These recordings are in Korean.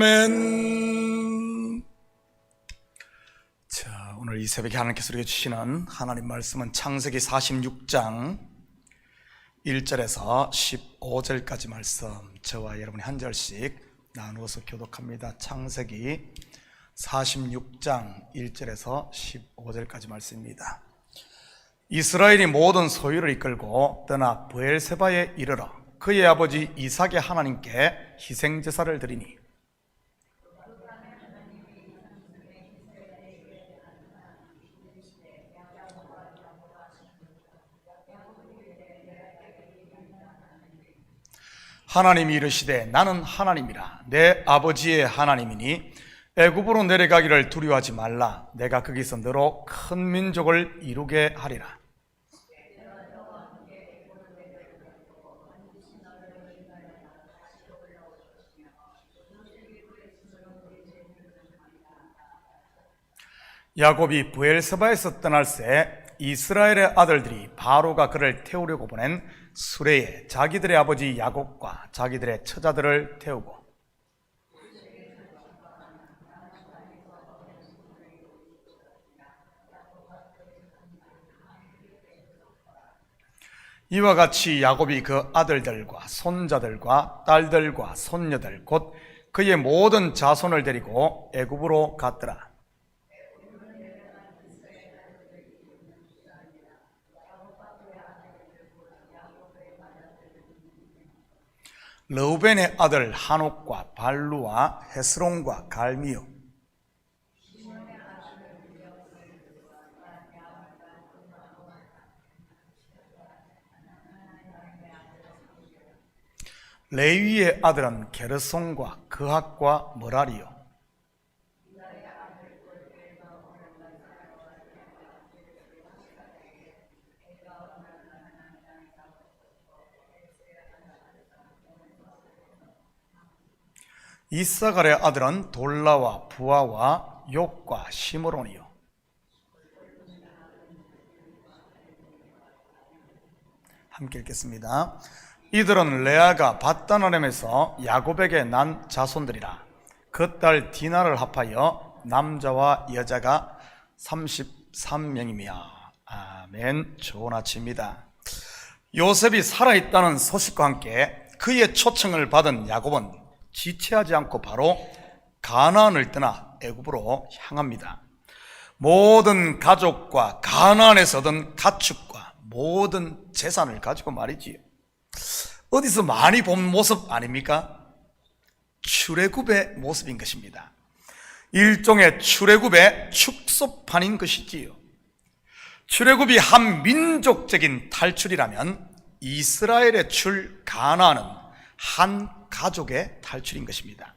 아멘. 자, 오늘 이 새벽에 하나님께서 우리에게 주시는 하나님 말씀은 창세기 46장 1절에서 15절까지 말씀, 저와 여러분이 한 절씩 나누어서 교독합니다. 창세기 46장 1절에서 15절까지 말씀입니다. 이스라엘이 모든 소유를 이끌고 떠나 브엘세바에 이르러 그의 아버지 이삭의 하나님께 희생제사를 드리니 하나님이 이르시되 나는 하나님이라 내 아버지의 하나님이니 애굽으로 내려가기를 두려워하지 말라. 내가 거기서 너로 큰 민족을 이루게 하리라. 야곱이 브엘세바에서 떠날새 이스라엘의 아들들이 바로가 그를 태우려고 보낸 수레에 자기들의 아버지 야곱과 자기들의 처자들을 태우고 이와 같이 야곱이 그 아들들과 손자들과 딸들과 손녀들 곧 그의 모든 자손을 데리고 애굽으로 갔더라. 르우벤의 아들 하녹과 발루와 헤스론과 갈미요 레위의 아들은 게르손과 그핫과 머라리요 이사갈의 아들은 돌라와 부아와 욕과 시므론이요 함께 읽겠습니다. 이들은 레아가 밧단아람에서 야곱에게 난 자손들이라. 그 딸 디나를 합하여 남자와 여자가 33명이며 아멘. 좋은 아침입니다. 요셉이 살아있다는 소식과 함께 그의 초청을 받은 야곱은 지체하지 않고 바로 가나안을 떠나 애굽으로 향합니다. 모든 가족과 가나안에서 얻은 가축과 모든 재산을 가지고 말이지요. 어디서 많이 본 모습 아닙니까? 출애굽의 모습인 것입니다. 일종의 출애굽의 축소판인 것이지요. 출애굽이 한 민족적인 탈출이라면 이스라엘의 출 가나안은 한 가족의 탈출인 것입니다.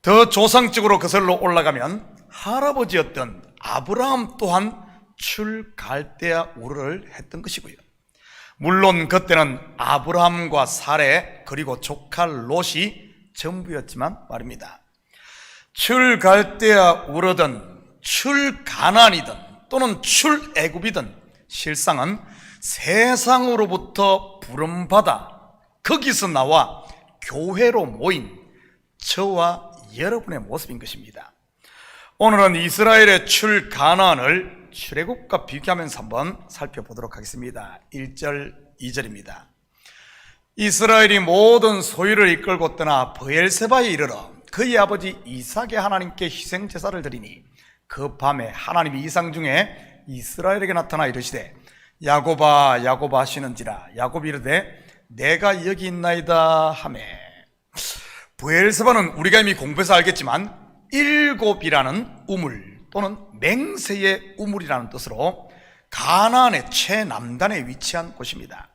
더 조상적으로 거슬러 올라가면 할아버지였던 아브라함 또한 출 갈대아 우르를 했던 것이고요. 물론 그때는 아브라함과 사레 그리고 조카 롯이 전부였지만 말입니다. 출 갈대아 우르든 출 가나안이든 또는 출 애굽이든 실상은 세상으로부터 부름받아 거기서 나와 교회로 모인 저와 여러분의 모습인 것입니다. 오늘은 이스라엘의 출 가나안을 출애굽과 비교하면서 한번 살펴보도록 하겠습니다. 1절 2절입니다. 이스라엘이 모든 소유를 이끌고 떠나 브엘세바에 이르러 그의 아버지 이삭의 하나님께 희생제사를 드리니 그 밤에 하나님이 이상 중에 이스라엘에게 나타나 이르시되 야곱아 야곱아 하시는지라. 야곱이 이르되 내가 여기 있나이다 하매. 브엘세바는 우리가 이미 공부해서 알겠지만 일곱이라는 우물 또는 맹세의 우물이라는 뜻으로 가나안의 최남단에 위치한 곳입니다.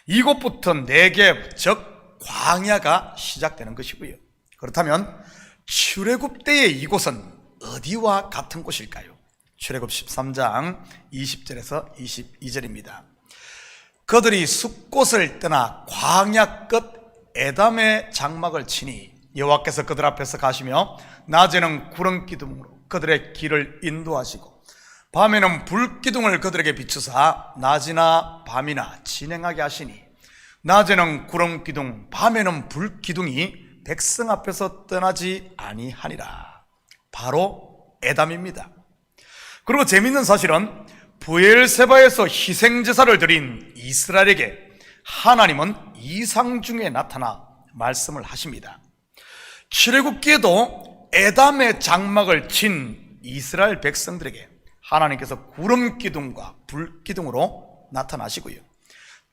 이곳부터 네겝 즉 광야가 시작되는 것이고요. 그렇다면 출애굽 때의 이곳은 어디와 같은 곳일까요? 출애굽 13장 20절에서 22절입니다. 그들이 숲곳을 떠나 광야 끝 에담의 장막을 치니 여호와께서 그들 앞에서 가시며 낮에는 구름기둥으로 그들의 길을 인도하시고 밤에는 불기둥을 그들에게 비추사 낮이나 밤이나 진행하게 하시니 낮에는 구름기둥 밤에는 불기둥이 백성 앞에서 떠나지 아니하니라. 바로 에담입니다. 그리고 재밌는 사실은 브엘세바에서 희생제사를 드린 이스라엘에게 하나님은 이상 중에 나타나 말씀을 하십니다. 출애굽기에도 에담의 장막을 친 이스라엘 백성들에게 하나님께서 구름 기둥과 불 기둥으로 나타나시고요,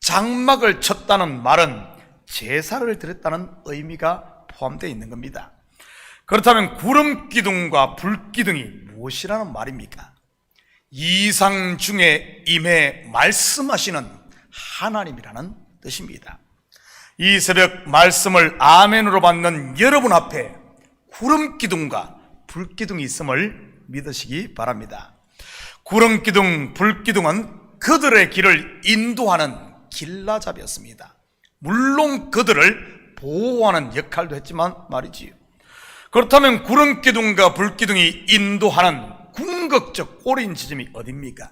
장막을 쳤다는 말은 제사를 드렸다는 의미가 포함되어 있는 겁니다. 그렇다면 구름 기둥과 불 기둥이 무엇이라는 말입니까? 이상 중에 임해 말씀하시는 하나님이라는 뜻입니다. 이 새벽 말씀을 아멘으로 받는 여러분 앞에 구름 기둥과 불 기둥이 있음을 믿으시기 바랍니다. 구름 기둥, 불 기둥은 그들의 길을 인도하는 길라잡이였습니다. 물론 그들을 보호하는 역할도 했지만 말이지요. 그렇다면 구름 기둥과 불 기둥이 인도하는 궁극적 꼬리인 지점이 어디입니까?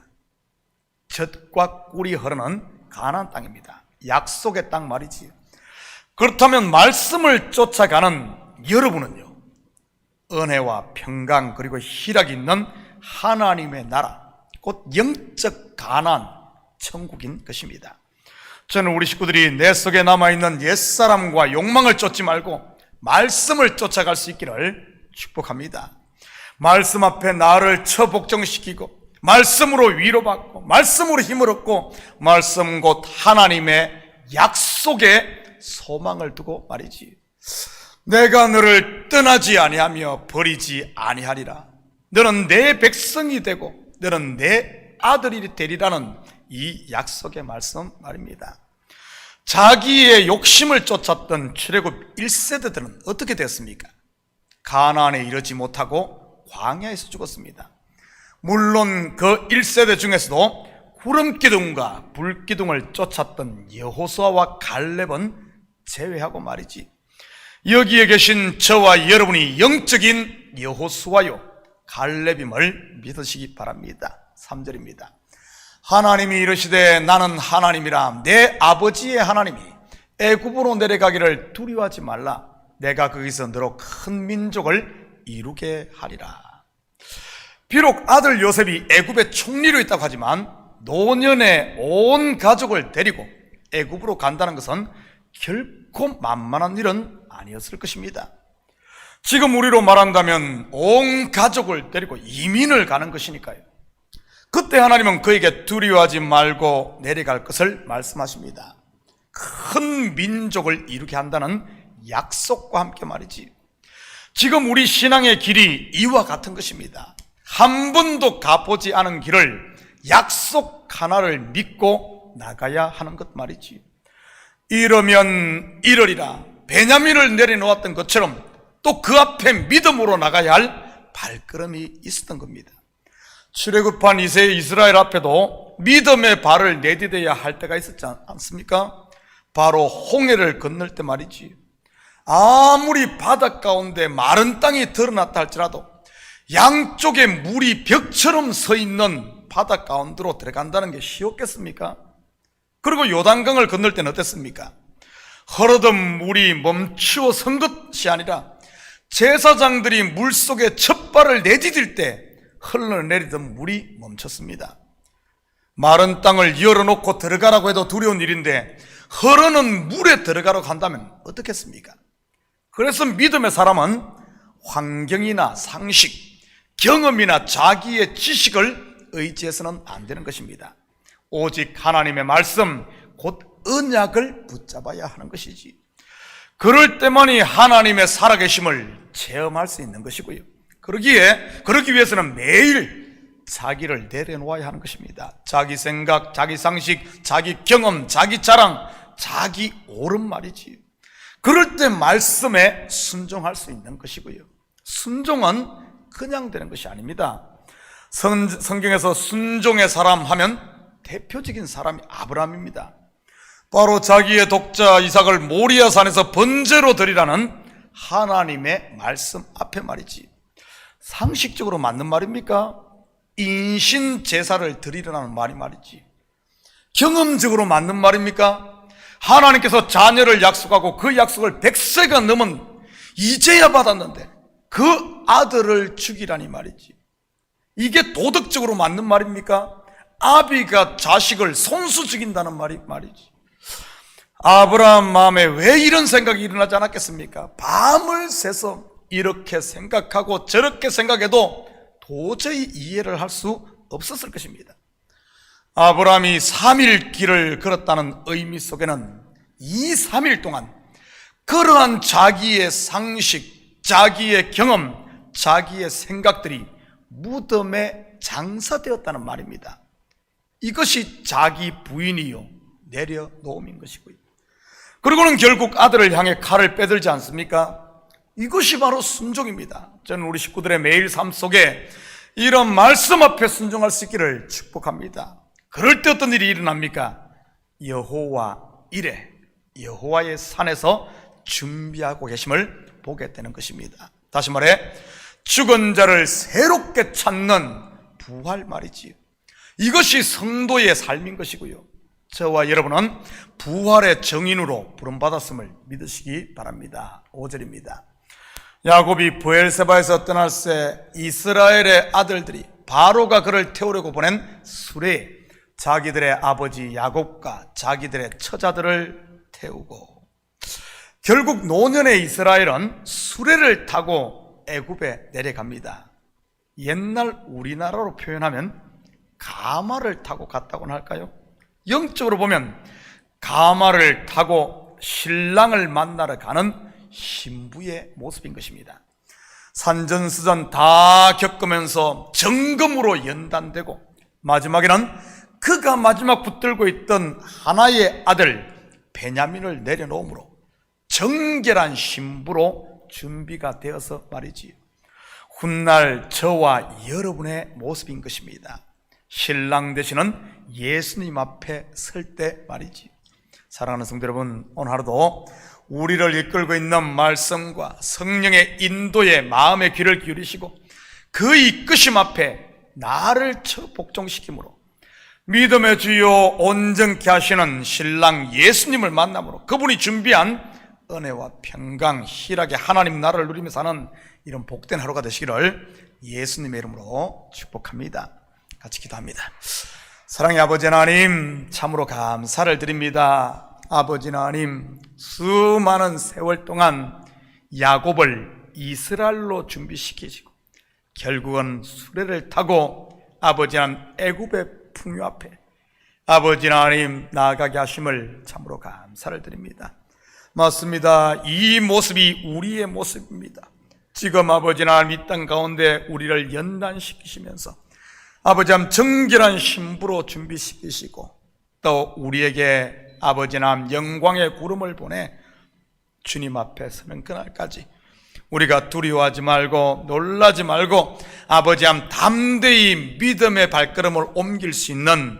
젖과 꿀이 흐르는 가나안 땅입니다. 약속의 땅 말이지요. 그렇다면 말씀을 쫓아가는 여러분은요, 은혜와 평강 그리고 희락이 있는 하나님의 나라, 곧 영적 가나안 천국인 것입니다. 저는 우리 식구들이 내 속에 남아있는 옛사람과 욕망을 쫓지 말고 말씀을 쫓아갈 수 있기를 축복합니다. 말씀 앞에 나를 처복종시키고 말씀으로 위로받고 말씀으로 힘을 얻고 말씀 곧 하나님의 약속에 소망을 두고 말이지, 내가 너를 떠나지 아니하며 버리지 아니하리라, 너는 내 백성이 되고 너는 내 아들이 되리라는 이 약속의 말씀 말입니다. 자기의 욕심을 쫓았던 출애굽 1세대들은 어떻게 됐습니까? 가나안에 이르지 못하고 광야에서 죽었습니다. 물론 그 1세대 중에서도 구름기둥과 불기둥을 쫓았던 여호수아와 갈렙은 제외하고 말이지, 여기에 계신 저와 여러분이 영적인 여호수아요 갈렙임을 믿으시기 바랍니다. 3절입니다. 하나님이 이르시되 나는 하나님이라, 내 아버지의 하나님이 애굽으로 내려가기를 두려워하지 말라, 내가 거기서 너로 큰 민족을 이루게 하리라. 비록 아들 요셉이 애굽의 총리로 있다고 하지만 노년에 온 가족을 데리고 애굽으로 간다는 것은 결코 만만한 일은 아니었을 것입니다. 지금 우리로 말한다면 온 가족을 데리고 이민을 가는 것이니까요. 그때 하나님은 그에게 두려워하지 말고 내려갈 것을 말씀하십니다. 큰 민족을 이루게 한다는 약속과 함께 말이지, 지금 우리 신앙의 길이 이와 같은 것입니다. 한 번도 가보지 않은 길을 약속 하나를 믿고 나가야 하는 것 말이지. 이러면 이러리라, 베냐민을 내려놓았던 것처럼 또 그 앞에 믿음으로 나가야 할 발걸음이 있었던 겁니다. 출애굽한 이세 이스라엘 앞에도 믿음의 발을 내디뎌야 할 때가 있었지 않습니까? 바로 홍해를 건널 때 말이지. 아무리 바다 가운데 마른 땅이 드러났다 할지라도 양쪽에 물이 벽처럼 서 있는 바다 가운데로 들어간다는 게 쉬웠겠습니까? 그리고 요단강을 건널 때는 어땠습니까? 흐르던 물이 멈추어 선 것이 아니라 제사장들이 물속에 첫 발을 내디딜 때 흘러내리던 물이 멈췄습니다. 마른 땅을 열어놓고 들어가라고 해도 두려운 일인데 흐르는 물에 들어가라고 한다면 어떻겠습니까? 그래서 믿음의 사람은 환경이나 상식, 경험이나 자기의 지식을 의지해서는 안 되는 것입니다. 오직 하나님의 말씀, 곧 언약을 붙잡아야 하는 것이지. 그럴 때만이 하나님의 살아계심을 체험할 수 있는 것이고요. 그러기 위해서는 매일 자기를 내려놓아야 하는 것입니다. 자기 생각, 자기 상식, 자기 경험, 자기 자랑, 자기 옳은 말이지. 그럴 때 말씀에 순종할 수 있는 것이고요. 순종은 그냥 되는 것이 아닙니다. 성경에서 순종의 사람 하면 대표적인 사람이 아브라함입니다. 바로 자기의 독자 이삭을 모리아 산에서 번제로 드리라는 하나님의 말씀 앞에 말이지. 상식적으로 맞는 말입니까? 인신 제사를 드리라는 말이 말이지. 경험적으로 맞는 말입니까? 하나님께서 자녀를 약속하고 그 약속을 100세가 넘은 이제야 받았는데 그 아들을 죽이라니 말이지. 이게 도덕적으로 맞는 말입니까? 아비가 자식을 손수 죽인다는 말이지. 아브라함 마음에 왜 이런 생각이 일어나지 않았겠습니까? 밤을 새서 이렇게 생각하고 저렇게 생각해도 도저히 이해를 할 수 없었을 것입니다. 아브라함이 3일 길을 걸었다는 의미 속에는 이 3일 동안 그러한 자기의 상식, 자기의 경험, 자기의 생각들이 무덤에 장사되었다는 말입니다. 이것이 자기 부인이요 내려놓음인 것이고요. 그리고는 결국 아들을 향해 칼을 빼들지 않습니까? 이것이 바로 순종입니다. 저는 우리 식구들의 매일 삶 속에 이런 말씀 앞에 순종할 수 있기를 축복합니다. 그럴 때 어떤 일이 일어납니까? 여호와 이레, 여호와의 산에서 준비하고 계심을 보게 되는 것입니다. 다시 말해 죽은 자를 새롭게 찾는 부활 말이지요. 이것이 성도의 삶인 것이고요. 저와 여러분은 부활의 정인으로 부름받았음을 믿으시기 바랍니다. 5절입니다. 야곱이 브엘세바에서 떠날 새 이스라엘의 아들들이 바로가 그를 태우려고 보낸 수레에 자기들의 아버지 야곱과 자기들의 처자들을 태우고, 결국 노년의 이스라엘은 수레를 타고 애굽에 내려갑니다. 옛날 우리나라로 표현하면 가마를 타고 갔다고는 할까요? 영적으로 보면 가마를 타고 신랑을 만나러 가는 신부의 모습인 것입니다. 산전수전 다 겪으면서 정금으로 연단되고 마지막에는 그가 마지막 붙들고 있던 하나의 아들 베냐민을 내려놓음으로 정결한 신부로 준비가 되어서 말이지요. 훗날 저와 여러분의 모습인 것입니다. 신랑 되시는 예수님 앞에 설 때 말이지. 사랑하는 성도 여러분, 오늘 하루도 우리를 이끌고 있는 말씀과 성령의 인도에 마음의 귀를 기울이시고 그 이끄심 앞에 나를 복종시킴으로 믿음의 주요 온전케 하시는 신랑 예수님을 만남으로 그분이 준비한 은혜와 평강, 희락의 하나님 나라를 누리며 사는 이런 복된 하루가 되시기를 예수님의 이름으로 축복합니다. 같이 기도합니다. 사랑의 아버지 하나님, 참으로 감사를 드립니다. 아버지 하나님, 수많은 세월 동안 야곱을 이스라엘로 준비시키시고 결국은 수레를 타고 아버지 하나님 애굽의 풍요 앞에 아버지 하나님 나아가게 하심을 참으로 감사를 드립니다. 맞습니다. 이 모습이 우리의 모습입니다. 지금 아버지 하나님 이 땅 가운데 우리를 연단시키시면서 아버지 하나님 정결한 신부로 준비시키시고 또 우리에게 아버지 하나님 영광의 구름을 보내 주님 앞에 서는 그날까지 우리가 두려워하지 말고 놀라지 말고 아버지 하나님 담대히 믿음의 발걸음을 옮길 수 있는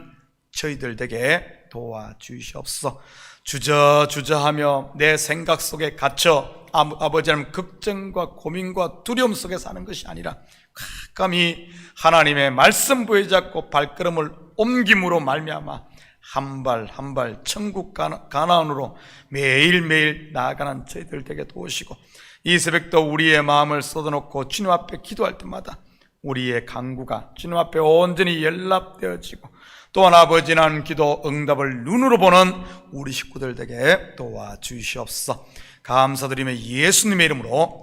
저희들 되게 도와주시옵소서. 주저하며 내 생각 속에 갇혀 아버지 하나님 걱정과 고민과 두려움 속에 사는 것이 아니라 가감히 하나님의 말씀 부여잡고 발걸음을 옮김으로 말미암아 한 발 한 발 천국 가나안으로 매일매일 나아가는 저희들 되게 도우시고 이 새벽도 우리의 마음을 쏟아놓고 주님 앞에 기도할 때마다 우리의 간구가 주님 앞에 온전히 연락되어지고 또한 아버지 하나님 기도 응답을 눈으로 보는 우리 식구들 되게 도와주시옵소서. 감사드리며 예수님의 이름으로